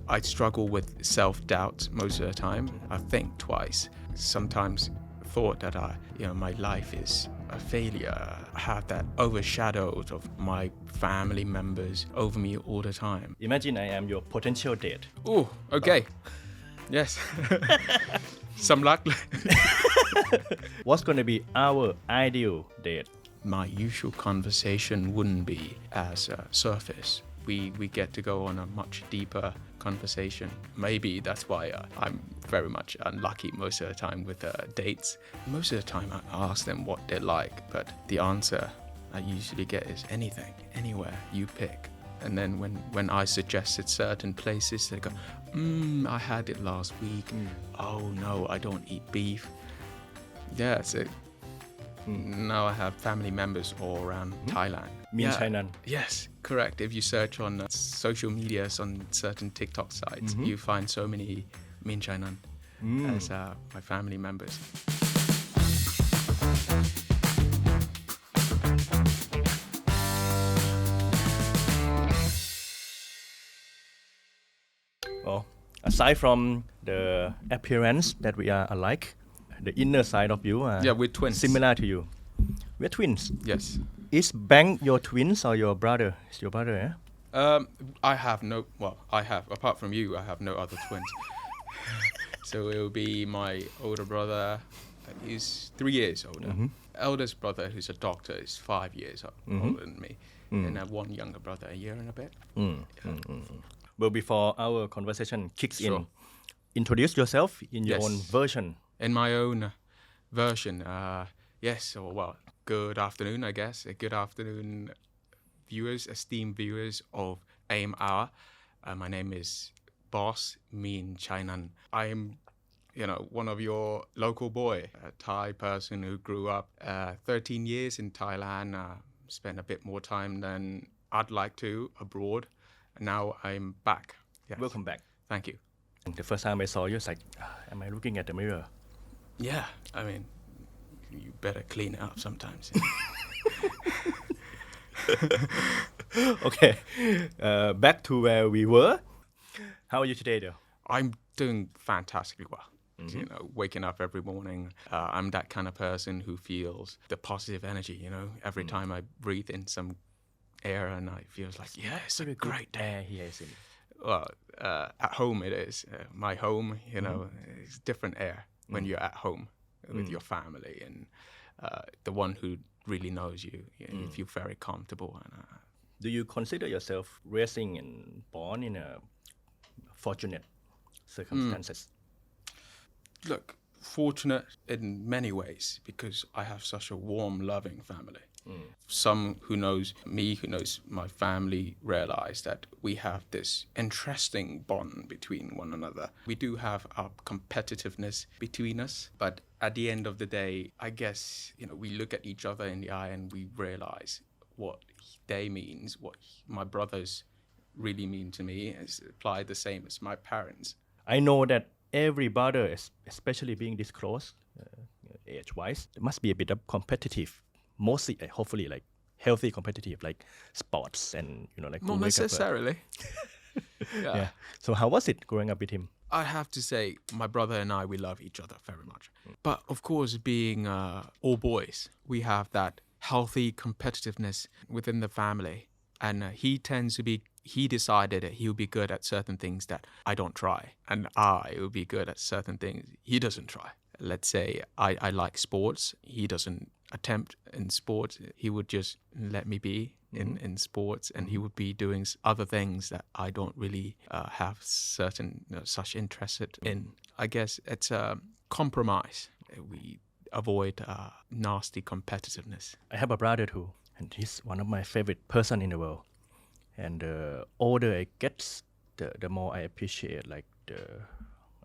I struggle with self-doubt most of the time. I think twice. Sometimes thought that my life is a failure. I have that overshadowed of my family members over me all the time. Imagine I am your potential date. Oh, okay. Yes. Some luck. What's going to be our ideal date? My usual conversation wouldn't be as surface. We get to go on a much deeper conversation. Maybe that's why I'm very much unlucky most of the time with dates. Most of the time I ask them what they like, but the answer I usually get is anything, anywhere, you pick. And then when I suggested certain places, they go, I had it last week. Oh no, I don't eat beef. Yeah, so now I have family members all around Thailand. Chainan. Yes, correct. If you search on social medias on certain TikTok sites, you find so many Min Chainan as my family members. Well, aside from the appearance that we are alike, the inner side of you are we're twins. Similar to you. We're twins. Yes. Is Bang your twins or your brother? Is your brother, I have apart from you, I have no other twins. So it will be my older brother, he's 3 years older. Eldest brother, who's a doctor, is 5 years older than me. And I have one younger brother, a year and a bit. Well, before our conversation kicks in, introduce yourself in your own version. In my own version, yes, good afternoon, I guess. Good afternoon, viewers, esteemed viewers of AM Hour. My name is Boss Min Chainan. I am, one of your local boy, a Thai person who grew up 13 years in Thailand, spent a bit more time than I'd like to abroad. Now I'm back. Yes. Welcome back. Thank you. The first time I saw you, it's like, am I looking at the mirror? Yeah, I mean, you better clean it up sometimes. Okay, back to where we were. How are you today, though? I'm doing fantastically well. Waking up every morning. I'm that kind of person who feels the positive energy, every time I breathe in some air and I feel like, it's a great day. Air here, isn't it? Well, at home it is. My home, it's different air when you're at home with your family and the one who really knows you. You feel very comfortable. And, do you consider yourself raising and born in a fortunate circumstances? Look, fortunate in many ways because I have such a warm, loving family. Some who knows me, who knows my family, realize that we have this interesting bond between one another. We do have our competitiveness between us, but at the end of the day, I guess, we look at each other in the eye and we realize what they means, what my brothers really mean to me is applied the same as my parents. I know that every brother, especially being this close, age-wise, there must be a bit of competitive. Mostly, hopefully, like healthy competitive, like sports and like. Not necessarily. Yeah. So how was it growing up with him? I have to say, my brother and I, we love each other very much. But of course, being all boys, we have that healthy competitiveness within the family, and he decided that he'll be good at certain things that I don't try, and I will be good at certain things he doesn't try. Let's say I like sports, he doesn't attempt in sports, he would just let me be in sports, and he would be doing other things that I don't really have certain such interested in. I guess it's a compromise. We avoid nasty competitiveness. I have a brother too, and he's one of my favorite person in the world. And the older I get, the more I appreciate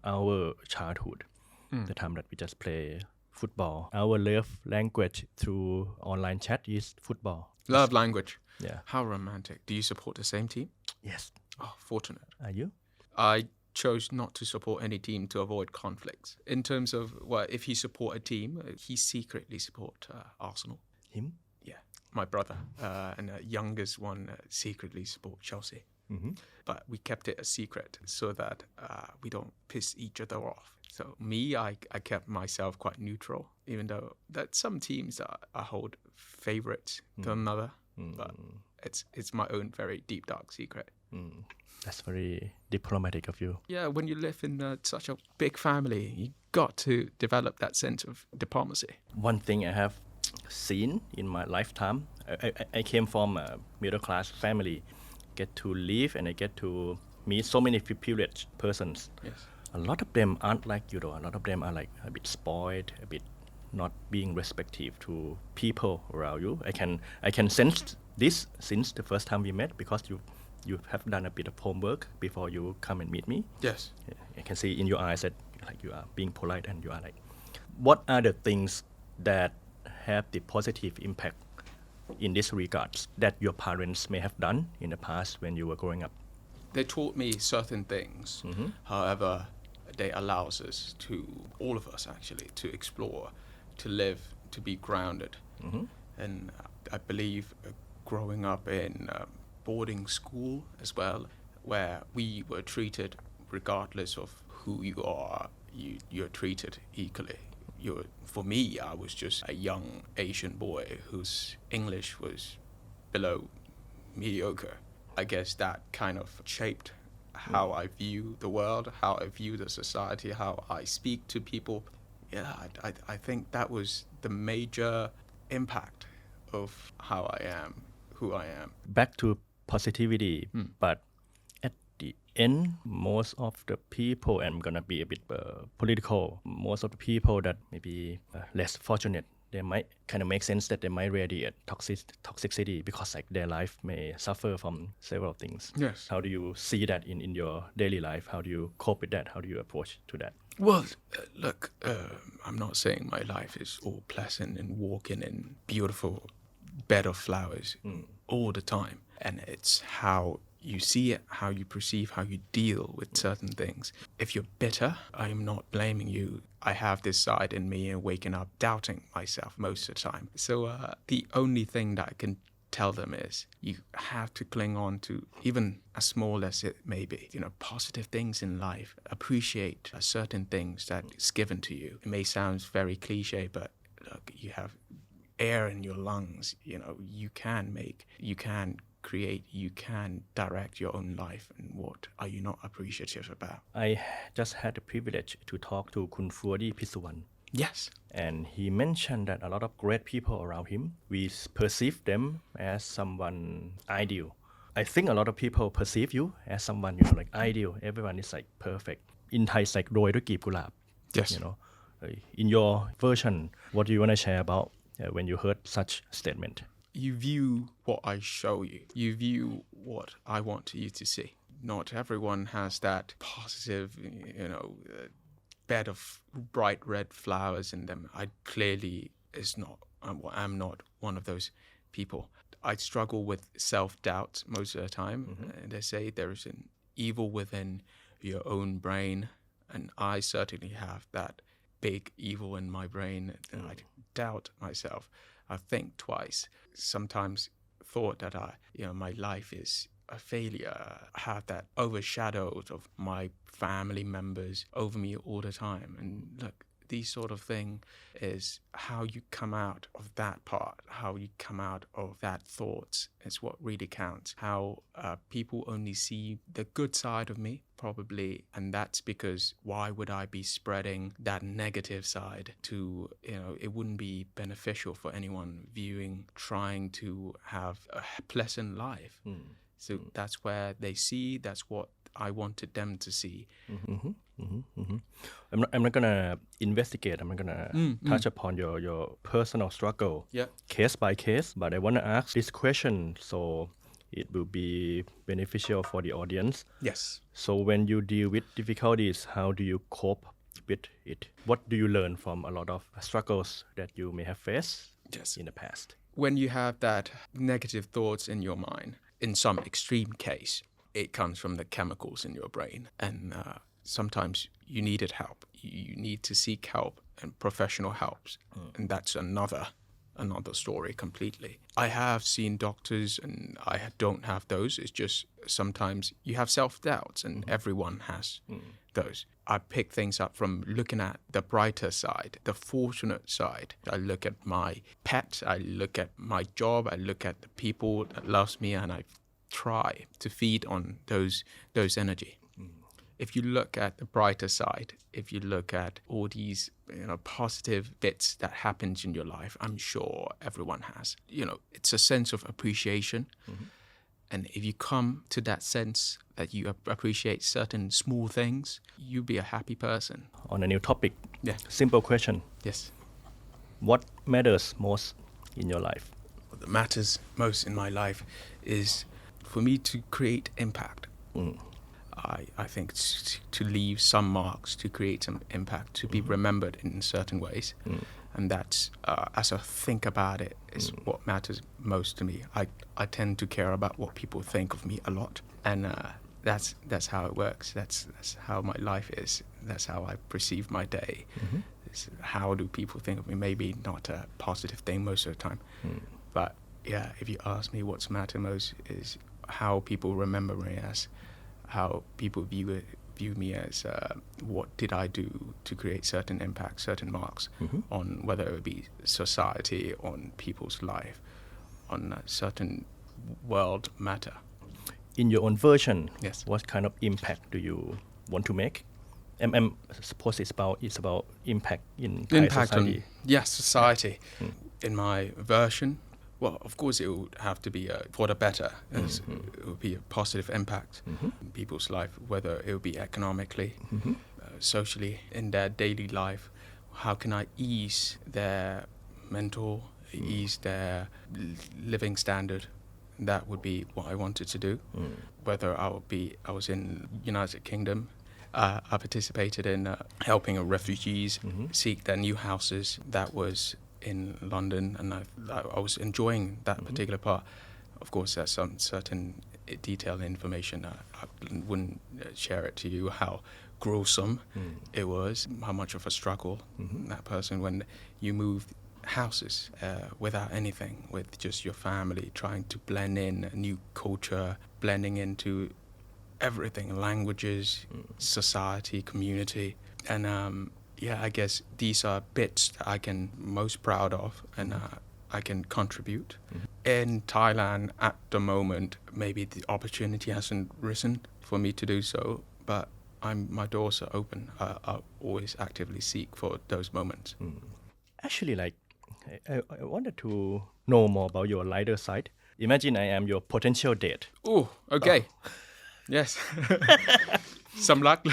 our childhood. The time that we just play football. Our love language through online chat is football. Love language. Yeah. How romantic. Do you support the same team? Yes. Oh, fortunate. Are you? I chose not to support any team to avoid conflicts. In terms of, if he support a team, he secretly support Arsenal. Him? Yeah. My brother and the youngest one secretly support Chelsea. but we kept it a secret so that we don't piss each other off. So I kept myself quite neutral, even though that some teams I hold favorites to another, but it's my own very deep dark secret. That's very diplomatic of you. Yeah, when you live in such a big family, you got to develop that sense of diplomacy. One thing I have seen in my lifetime, I came from a middle class family, get to live and I get to meet so many privileged persons. Yes. A lot of them aren't like you though. A lot of them are like a bit spoiled, a bit not being respectful to people around you. I can sense this since the first time we met because you have done a bit of homework before you come and meet me. Yes. I can see in your eyes that like you are being polite and you are like, what are the things that have the positive impact in this regards that your parents may have done in the past when you were growing up? They taught me certain things. However, they allows us to, all of us actually, to explore, to live, to be grounded. And I believe growing up in boarding school as well, where we were treated regardless of who you are, you're treated equally. For me, I was just a young Asian boy whose English was below mediocre. I guess that kind of shaped how I view the world, how I view the society, how I speak to people. Yeah, I think that was the major impact of how I am, who I am. Back to positivity, but at the end, most of the people, I'm gonna be a bit political, most of the people that may be less fortunate, they might kind of make sense that they might radiate toxicity because like their life may suffer from several things. Yes. How do you see that in your daily life? How do you cope with that? How do you approach to that? Well, look, I'm not saying my life is all pleasant and walking in beautiful bed of flowers all the time. And it's how you see it, how you perceive, how you deal with certain things. If you're bitter, I'm not blaming you. I have this side in me and waking up doubting myself most of the time. So the only thing that I can tell them is you have to cling on to, even as small as it may be, positive things in life. Appreciate certain things that is given to you. It may sound very cliche, but look, you have air in your lungs. You can make, you can create, you can direct your own life, and what are you not appreciative about? I just had the privilege to talk to Kun Fuadi Pisuwan. Yes. And he mentioned that a lot of great people around him, we perceive them as someone ideal. I think a lot of people perceive you as someone, like ideal. Everyone is like perfect. In Thai, it's like โรยด้วยกลีบกุหลาบ. Yes. In your version, what do you want to share about when you heard such statement? You view what I show you. You view what I want you to see. Not everyone has that positive, bed of bright red flowers in them. I clearly I'm not one of those people. I struggle with self-doubt most of the time. And they say there is an evil within your own brain. And I certainly have that big evil in my brain. And I doubt myself. I think twice. Sometimes thought that my life is a failure. I have that overshadowed of my family members over me all the time. And look, these sort of thing is how you come out of that part, how you come out of that thoughts is what really counts. How people only see the good side of me, probably, and that's because why would I be spreading that negative side to, it wouldn't be beneficial for anyone viewing, trying to have a pleasant life. So that's where they see, that's what I wanted them to see. I'm not gonna investigate. I'm not gonna touch upon your personal struggle, case by case. But I wanna ask this question so it will be beneficial for the audience. Yes. So when you deal with difficulties, how do you cope with it? What do you learn from a lot of struggles that you may have faced in the past? When you have that negative thoughts in your mind, in some extreme case, it comes from the chemicals in your brain. And sometimes you needed help. You need to seek help and professional help. And that's another story completely. I have seen doctors and I don't have those. It's just sometimes you have self-doubts and everyone has those. I pick things up from looking at the brighter side, the fortunate side. I look at my pet, I look at my job, I look at the people that loves me, and I try to feed on those energy. If you look at the brighter side, if you look at all these positive bits that happens in your life, I'm sure everyone has. It's a sense of appreciation. And if you come to that sense that you appreciate certain small things, you'll be a happy person. On a new topic. Yeah. Simple question. Yes. What matters most in your life? What matters most in my life is for me to create impact. I think to leave some marks, to create some impact, to be remembered in certain ways. And that's, as I think about it, is what matters most to me. I tend to care about what people think of me a lot. And that's how it works. That's how my life is. That's how I perceive my day. How do people think of me? Maybe not a positive thing most of the time. But yeah, if you ask me what's matter most is how people remember me as, how people view me as, what did I do to create certain impact, certain marks on whether it be society, on people's life, on a certain world matter. In your own version, Yes. What kind of impact do you want to make? Suppose it's about impact in Thai Impact society. on society. In my version, well, of course, it would have to be for the better. As it would be a positive impact in people's life, whether it would be economically, socially, in their daily life. How can I ease their mental, ease their living standard? That would be what I wanted to do. Whether I was in United Kingdom, I participated in helping refugees seek their new houses. That was in London, and I was enjoying that particular part. Of course, there's some certain detailed information. I wouldn't share it to you how gruesome it was, how much of a struggle that person when you moved houses without anything, with just your family, trying to blend in a new culture, blending into everything, languages, society, community. And I guess these are bits that I can most proud of and I can contribute. In Thailand at the moment, maybe the opportunity hasn't risen for me to do so, but my doors are open. I always actively seek for those moments. Actually, I wanted to know more about your lighter side. Imagine I am your potential date. Oh, okay. Yes. Some luck.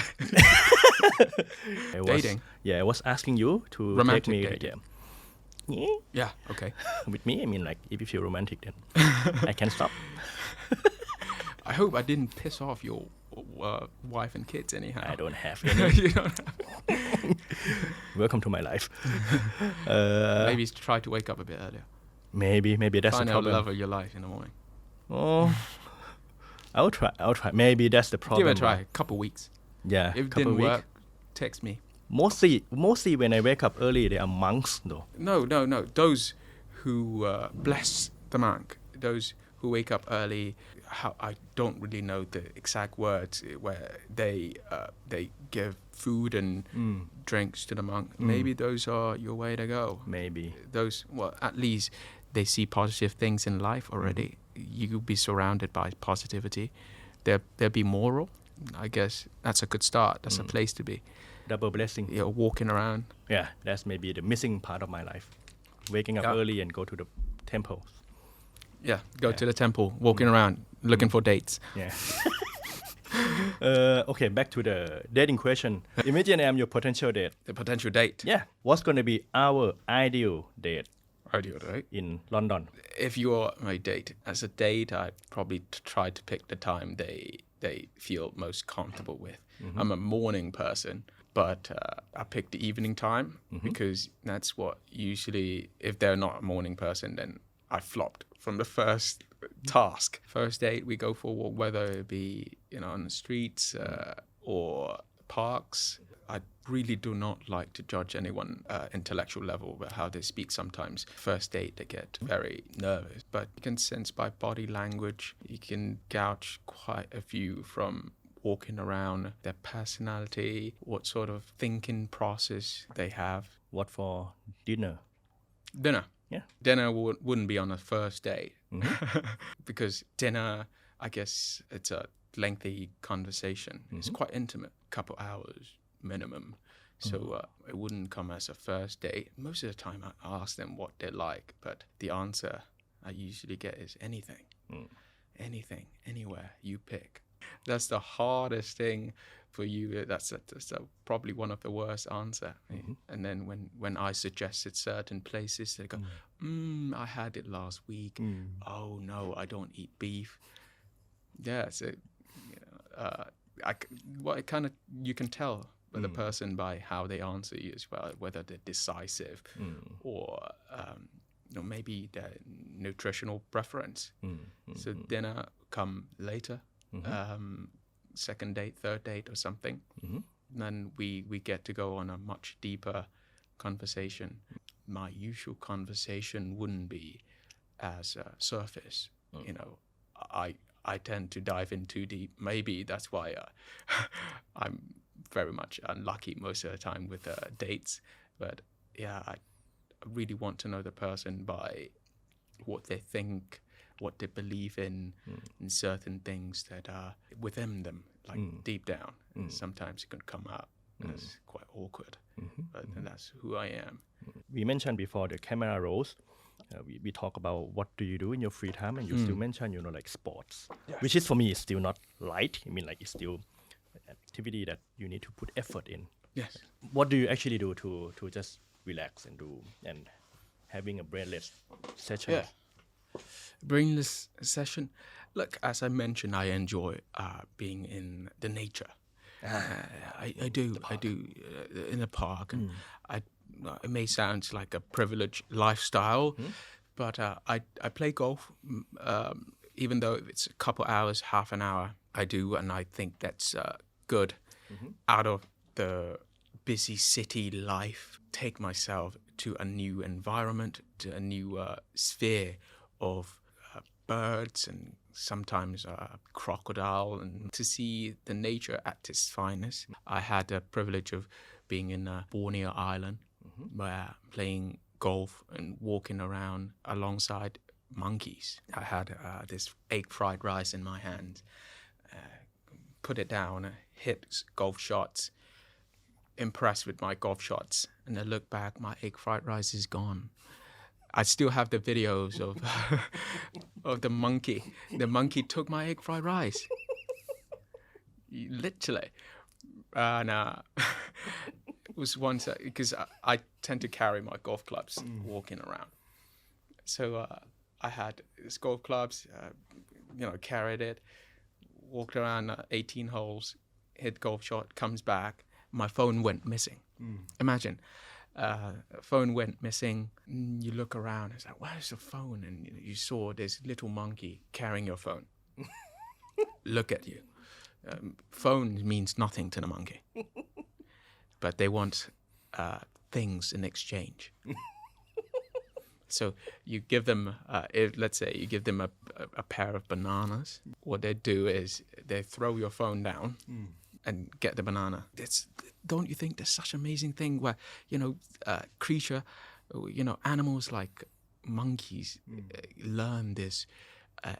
Dating. I was asking you to Romantic take me. dating. Yeah, okay. With me, I mean, if you feel romantic, then I can stop. I hope I didn't piss off your wife and kids anyhow. I don't have any. You don't have. Welcome to my life. Maybe try to wake up a bit earlier. Maybe that's Find the out problem. the love of your life in the morning. Oh, I'll try. Maybe that's the problem. Give it a try. A couple weeks. Yeah, If it couple didn't weeks. work, text me. Mostly when I wake up early, they are monks though. No. Those who bless the monk, those who wake up early, I don't really know the exact words where they give food and drinks to the monk. Maybe those are your way to go. Maybe. Those, well, at least they see positive things in life already. You'll be surrounded by positivity. They'll be moral. I guess that's a good start. That's a place to be. Double blessing. You're walking around. Yeah, that's maybe the missing part of my life. Waking up early and go to the temple. Yeah, go to the temple, walking around, looking for dates. Yeah. Okay, back to the dating question. Imagine I am your potential date. The potential date. Yeah. What's going to be our ideal date Ideal, right? in London? If you're my date, as a date, I'd probably try to pick the time they feel most comfortable with. I'm a morning person, but I pick the evening time because that's what usually, if they're not a morning person, then I flopped from the first task. First date, we go for a walk, whether it be on the streets or parks. I really do not like to judge anyone intellectual level about how they speak sometimes. First date, they get very nervous, but you can sense by body language, you can gauge quite a few from walking around, their personality, what sort of thinking process they have. What for dinner? Dinner. Yeah. Dinner wouldn't be on a first date because dinner, I guess it's a lengthy conversation. It's quite intimate, couple hours minimum. So it wouldn't come as a first date. Most of the time I ask them what they like, but the answer I usually get is anything. Anything, anywhere, you pick. That's the hardest thing for you. That's probably one of the worst answer. And then when I suggested certain places, they go, I had it last week. Oh no, I don't eat beef. Yeah, so you can tell the person by how they answer you as well, whether they're decisive or maybe their nutritional preference. So dinner come later. Second date, third date or something, then we get to go on a much deeper conversation. My usual conversation wouldn't be as surface. I tend to dive in too deep. Maybe that's why I'm very much unlucky most of the time with dates. But yeah, I really want to know the person by what they think, what they believe in certain things that are within them, like deep down. Sometimes it can come out as quite awkward, but that's who I am. We mentioned before the camera roles. We talk about what do you do in your free time, and you still mention, like sports, which is for me is still not light. I mean, like it's still an activity that you need to put effort in. Yes. What do you actually do to just relax and having a brainless session? Yeah. Brainless session. Look, as I mentioned, I enjoy being in the nature. I do in the park. It may sound like a privileged lifestyle, but I play golf. Even though it's a couple hours, half an hour, I do, and I think that's good. Out of the busy city life, take myself to a new environment, to a new sphere of birds and sometimes a crocodile, and to see the nature at its finest. I had the privilege of being in Borneo Island, where playing golf and walking around alongside monkeys. I had this egg fried rice in my hand, put it down, hit golf shots, impressed with my golf shots, and I look back, my egg fried rice is gone. I still have the videos of the monkey. The monkey took my egg fried rice. Literally. And it was once, because I tend to carry my golf clubs walking around. So I had these golf clubs, carried it, walked around 18 holes, hit golf shot, comes back. My phone went missing. Imagine. Phone went missing. You look around, it's like, where's the phone? And you saw this little monkey carrying your phone. Look at you. Phone means nothing to the monkey. But they want things in exchange. So you give them, let's say you give them a pair of bananas. What they do is they throw your phone down and get the banana. Don't you think there's such an amazing thing where, creature, animals like monkeys learn this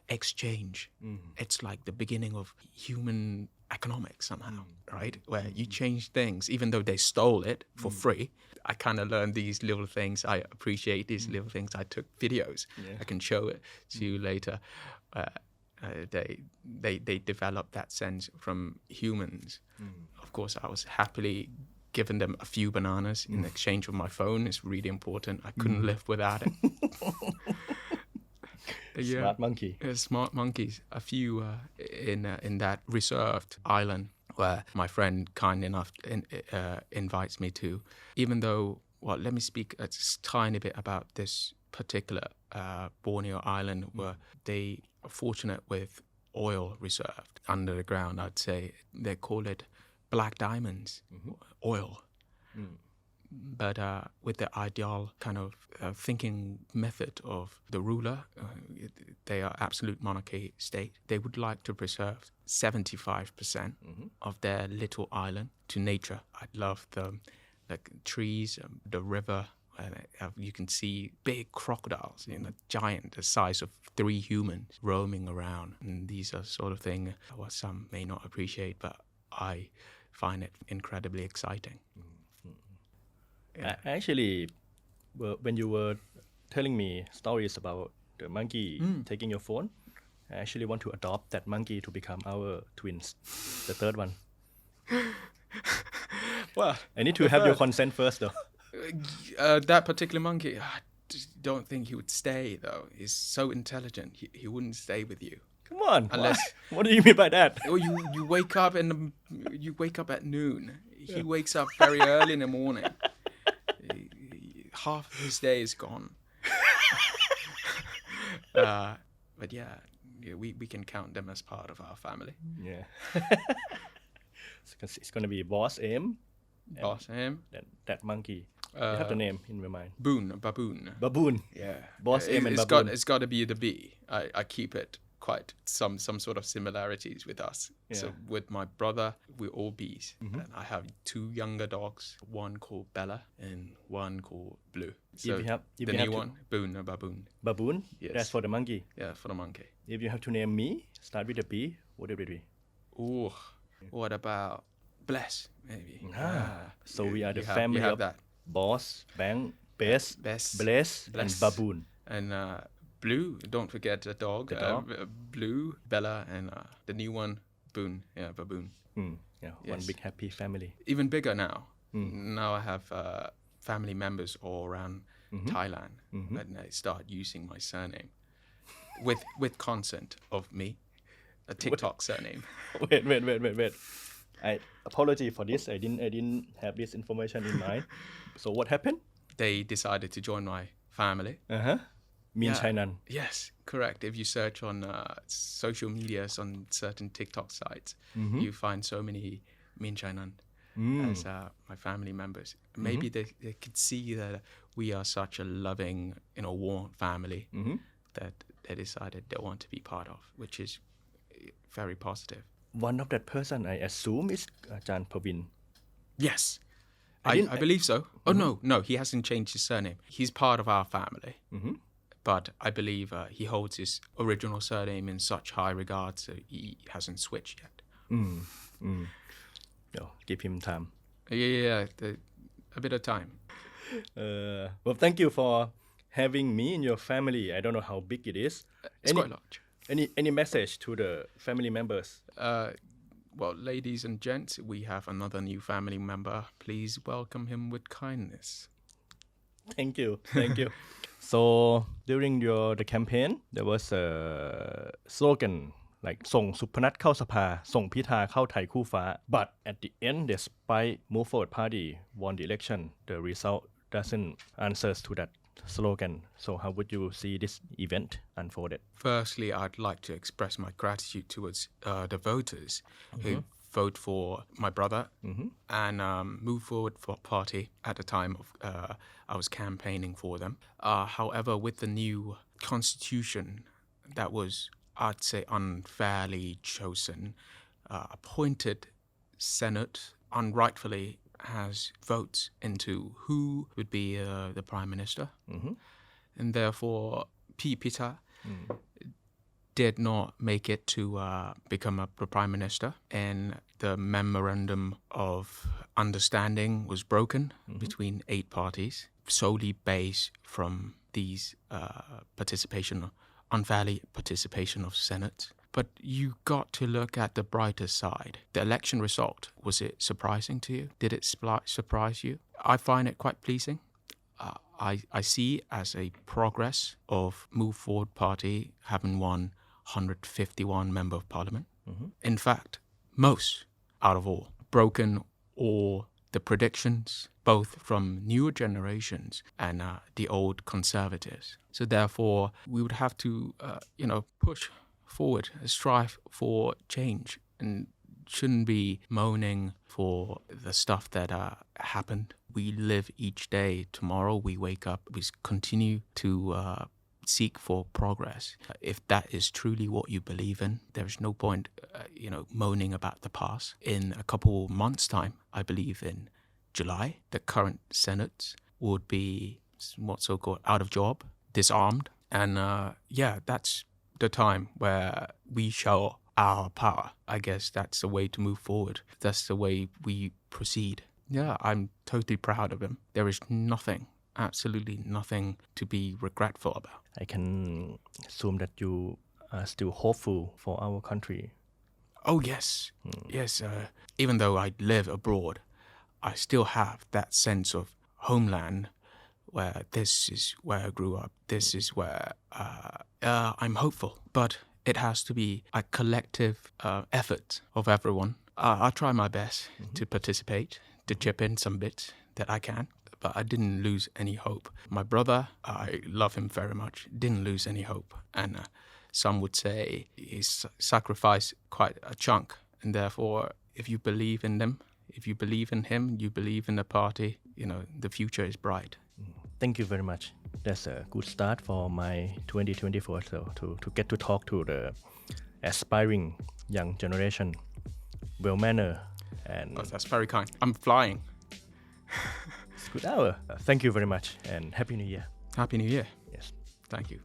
exchange. It's like the beginning of human economics somehow, right? Where you change things, even though they stole it for free. I kind of learned these little things. I appreciate these little things. I took videos. I can show it to you later. They developed that sense from humans. Of course, I was happily giving them a few bananas in exchange for my phone. It's really important. I couldn't live without it. Smart monkey. Smart monkeys. A few in that reserved island where my friend kind enough invites me to. Even though, let me speak a tiny bit about this particular Borneo island where they are fortunate with oil reserved under the ground, I'd say. They call it black diamonds, oil. But with the ideal kind of thinking method of the ruler, they are absolute monarchy state. They would like to preserve 75% of their little island to nature. I love the trees, the river. You can see big crocodiles, giant, the size of 3 humans roaming around. And these are sort of things what some may not appreciate, but I find it incredibly exciting. Actually, when you were telling me stories about the monkey taking your phone, I actually want to adopt that monkey to become our twins, the third one. Well, I need to have your consent first, though. That particular monkey, I don't think he would stay, though. He's so intelligent, he wouldn't stay with you. Come on, Unless what do you mean by that? Or you wake up you wake up at noon. He wakes up very early in the morning. Half of his day is gone. But yeah, we can count them as part of our family. Yeah. It's going to be Boss M. Boss M. That monkey. You have the name in your mind. Baboon. Baboon. Yeah. Boss M and Baboon. It's got to be the B. I keep it quite some sort of similarities with us. Yeah. So with my brother, we're all B's. And I have 2 younger dogs, one called Bella and one called Blue. So the new one, Baboon. Baboon? Yes. That's for the monkey. Yeah, for the monkey. If you have to name me, start with a B, what would it be? Ooh, what about Bless, maybe? So we are the family of that. Boss, Bang, Bless, and Baboon. And Blue, don't forget the dog. Blue, Bella, and the new one, Boon. Yeah, Baboon. Yeah, Yes. one big happy family. Even bigger now. Now I have family members all around Thailand, and they start using my surname with consent of me, a TikTok surname. Wait. I apology for this. I didn't have this information in mind. So what happened? They decided to join my family. Min Chainan. Yes, correct. If you search on social medias on certain TikTok sites, you find so many Min Chainan as my family members. Maybe they could see that we are such a loving, warm family that they decided they want to be part of, which is very positive. One of that person, I assume, is Ajahn Pavin. Yes, I believe so. Oh, no, he hasn't changed his surname. He's part of our family. But I believe he holds his original surname in such high regard, so he hasn't switched yet. Give him time. Yeah, a bit of time. Well, thank you for having me in your family. I don't know how big it is. It's quite large. Any message to the family members? Well, ladies and gents, we have another new family member. Please welcome him with kindness. Thank you. So during the campaign, there was a slogan like ส่งสุพนัทเข้าสภาส่งพิธาเข้าไทยคู่ฟ้า But at the end, despite Move Forward Party won the election, the result doesn't answer to that slogan. So how would you see this event unfolded? Firstly, I'd like to express my gratitude towards the voters who vote for my brother and Move Forward for Party at the time of I was campaigning for them. However, with the new constitution that was, I'd say, unfairly chosen, appointed Senate unrightfully has votes into who would be the Prime Minister. And therefore, Pita did not make it to become a Prime Minister. And the memorandum of understanding was broken between 8 parties, solely based from these unfairly participation of Senate. But you got to look at the brighter side. The election result, was it surprising to you? Did it surprise you? I find it quite pleasing. I see as a progress of Move Forward Party having won 151 member of parliament. In fact, most out of all, broken all the predictions, both from newer generations and the old conservatives. So therefore, we would have to, push forward, strive for change and shouldn't be moaning for the stuff that happened. We live each day. Tomorrow we wake up, we continue to seek for progress. If that is truly what you believe in, there is no point, moaning about the past. In a couple months' time, I believe in July, the current Senate would be what's so-called out of job, disarmed. And that's the time where we show our power. I guess that's the way to move forward. That's the way we proceed. Yeah, I'm totally proud of him. There is nothing, absolutely nothing to be regretful about. I can assume that you are still hopeful for our country. Oh, yes. Yes. Even though I live abroad, I still have that sense of homeland where this is where I grew up. This is where I'm hopeful. But it has to be a collective effort of everyone. I'll try my best to participate, to chip in some bits that I can. But I didn't lose any hope. My brother, I love him very much, didn't lose any hope. And some would say he sacrificed quite a chunk. And therefore, if you believe in them, if you believe in him, you believe in the party, the future is bright. Thank you very much. That's a good start for my 2024. So to get to talk to the aspiring young generation, well-mannered and... Oh, that's very kind. I'm flying. It's a good hour. Thank you very much and Happy New Year. Happy New Year. Yes. Thank you.